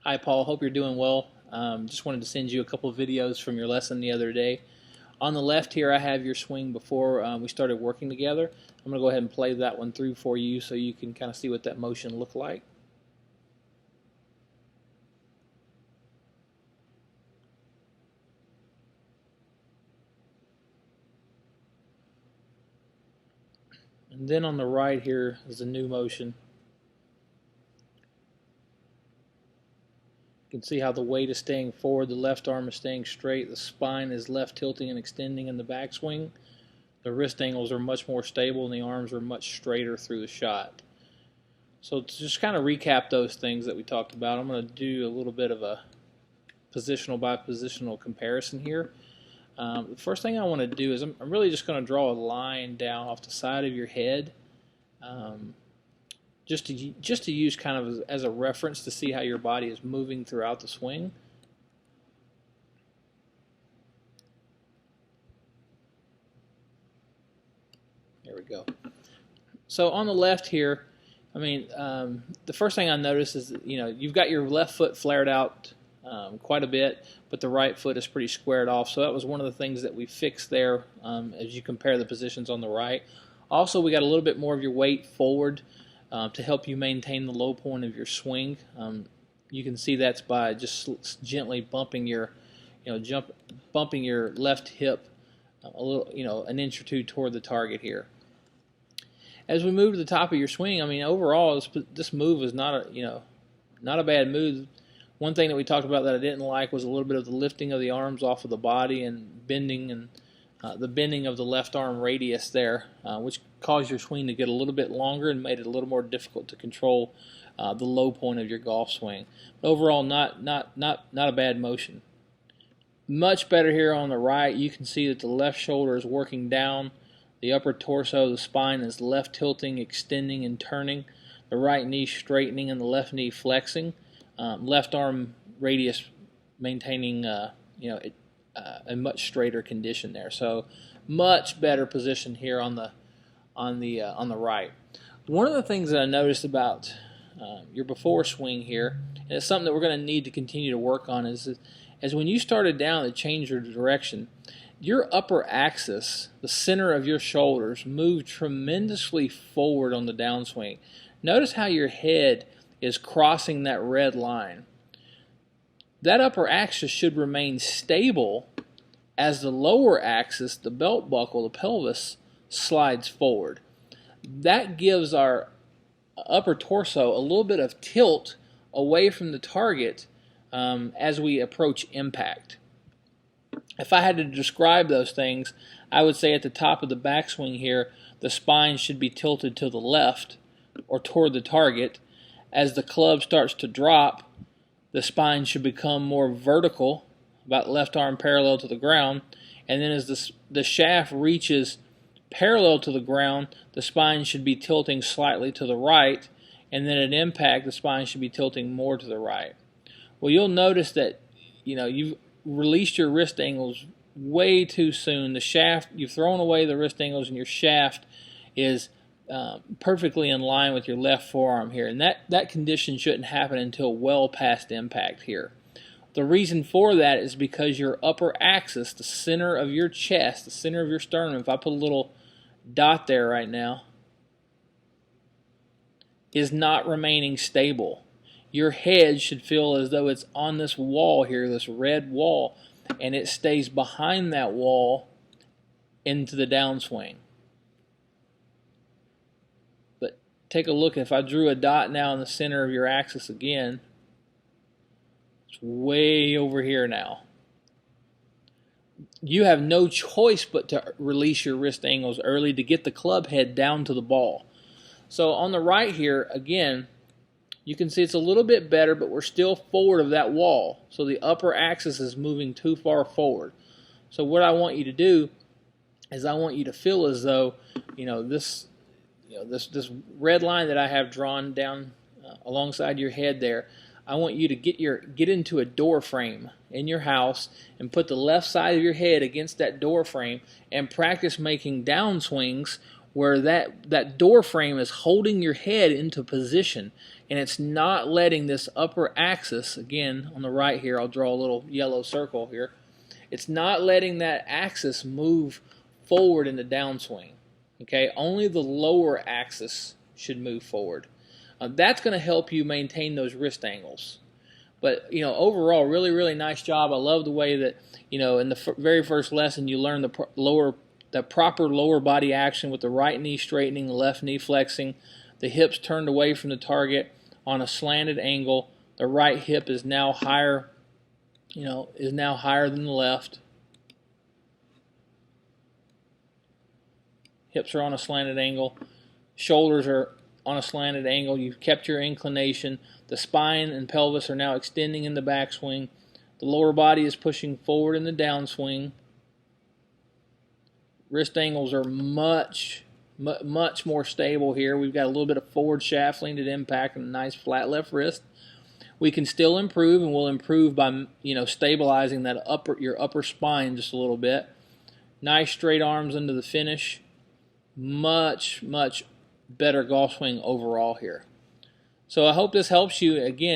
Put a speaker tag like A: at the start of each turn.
A: Hi, Paul. Hope you're doing well. Just wanted to send you a couple of videos from your lesson the other day. On the left here, I have your swing before we started working together. I'm going to go ahead and play that one through for you so you can kind of see what that motion looked like. And then on the right here is the new motion. You can see how the weight is staying forward, the left arm is staying straight, the spine is left tilting and extending in the backswing. The wrist angles are much more stable and the arms are much straighter through the shot. So to just kind of recap those things that we talked about, I'm going to do a little bit of a positional by positional comparison here. The first thing I want to do is I'm really just going to draw a line down off the side of your head, just to use kind of as a reference to see how your body is moving throughout the swing. There we go. So on the left here, the first thing I notice is that, you've got your left foot flared out quite a bit, but the right foot is pretty squared off. So that was one of the things that we fixed there as you compare the positions on the right. Also, we got a little bit more of your weight forward to help you maintain the low point of your swing. You can see that's by just gently bumping your, bumping your left hip a little, an inch or two toward the target here. As we move to the top of your swing, overall this move is not a bad move. One thing that we talked about that I didn't like was a little bit of the lifting of the arms off of the body and bending, and the bending of the left arm radius there, which caused your swing to get a little bit longer and made it a little more difficult to control the low point of your golf swing. But overall, not a bad motion. Much better here on the right. You can see that the left shoulder is working down. The upper torso, the spine is left tilting, extending, and turning. The right knee straightening and the left knee flexing. Left arm radius maintaining a much straighter condition there. So much better position here on the right. One of the things that I noticed about your before swing here, and it's something that we're going to need to continue to work on, is when you started down to change your direction, your upper axis, the center of your shoulders, moved tremendously forward on the downswing. Notice how your head is crossing that red line. That upper axis should remain stable as the lower axis, the belt buckle, the pelvis, slides forward. That gives our upper torso a little bit of tilt away from the target as we approach impact. If I had to describe those things, I would say at the top of the backswing here, the spine should be tilted to the left or toward the target. As the club starts to drop, the spine should become more vertical, about left arm parallel to the ground, and then as the shaft reaches parallel to the ground, the spine should be tilting slightly to the right, and then at impact, the spine should be tilting more to the right. Well, you'll notice that you've released your wrist angles way too soon. The shaft, you've thrown away the wrist angles, and your shaft is perfectly in line with your left forearm here, and that condition shouldn't happen until well past impact here. The reason for that is because your upper axis, the center of your chest, the center of your sternum, if I put a little dot there right now, is not remaining stable. Your head should feel as though it's on this wall here, this red wall, and it stays behind that wall into the downswing. But take a look. If I drew a dot now in the center of your axis again, it's way over here now. You have no choice but to release your wrist angles early to get the club head down to the ball. So on the right here, again, you can see it's a little bit better, but we're still forward of that wall. So the upper axis is moving too far forward. So what I want you to do is I want you to feel as though, this red line that I have drawn down alongside your head there, I want you to get into a door frame in your house and put the left side of your head against that door frame and practice making downswings where that door frame is holding your head into position, and it's not letting this upper axis, again on the right here, I'll draw a little yellow circle here, it's not letting that axis move forward in the downswing. Okay, only the lower axis should move forward. That's going to help you maintain those wrist angles. But overall, really nice job. I love the way that in the very first lesson you learn the proper lower body action with the right knee straightening, the left knee flexing, the hips turned away from the target on a slanted angle. The right hip is now higher, is now higher than the left. Hips are on a slanted angle. Shoulders are on a slanted angle. You've kept your inclination. The spine and pelvis are now extending in the backswing. The lower body is pushing forward in the downswing. Wrist angles are much more stable here. We've got a little bit of forward shaft leaned impact and a nice flat left wrist. We can still improve, and we'll improve by stabilizing that your upper spine just a little bit. Nice straight arms into the finish. Much better golf swing overall here. So I hope this helps you. Again,